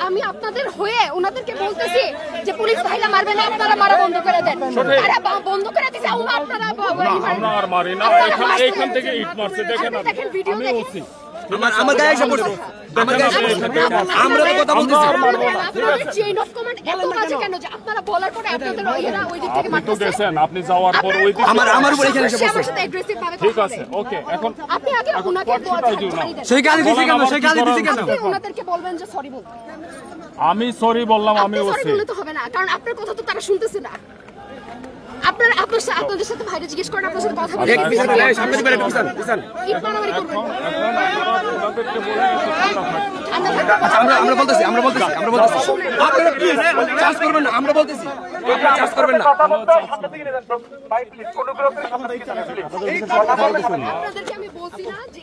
আমি আপনাদের হয়ে ওনাদেরকে বলতেছি যে পুলিশ ভাইরা মারবে না, আপনারা মারা বন্ধ করে দেন। আরে বন্ধ করে দিছে আপনারা। আমরা আর মারি না, এখান থেকে ইট মারছে, দেখেন আমি বলছি আমার গায়ে এসে পড়ছে। আমরা তো কথা বলতেছি, আপনাদের চেইন অফ কমান্ড এত বাজে কেন যে আপনারা বলার পরে আপনাদের ওইরা ওই দিক থেকে মারতেছে। দেখেন আপনি যাওয়ার পর ওই দিক আমার উপরে এখানে এসে পড়ছে। আমার সাথে অ্যাগ্রেসিভ ভাবে ঠিক আছে, ওকে। এখন আপনি আগে ওনাকে বলছেন সেই গালি দিছে কেন? সেই গালি দিছে কেন? আপনি ওনাদেরকে বলবেন যে সরি বলতে। আমি সরি বললাম, আমি সরি বলছি বললে তো হবে না, কারণ আপনার কথা তো তারা শুনতেছে না। আপনাদের সাথে ভাইরা জিজ্ঞেস করেন, আপনার সাথে কথা বলেন। এক পিছন গেলে সামনে দিবেন, পিছন পিছন। ইট মারামারি করবেন। ওনাদেরকে বলে আমরা বলতেছি আপনারা প্লিজ চার্জ করবেন না, আমরা বলতেছি আপনারা চার্জ করবেন না। আপনাদেরকে আমি বলছি না যে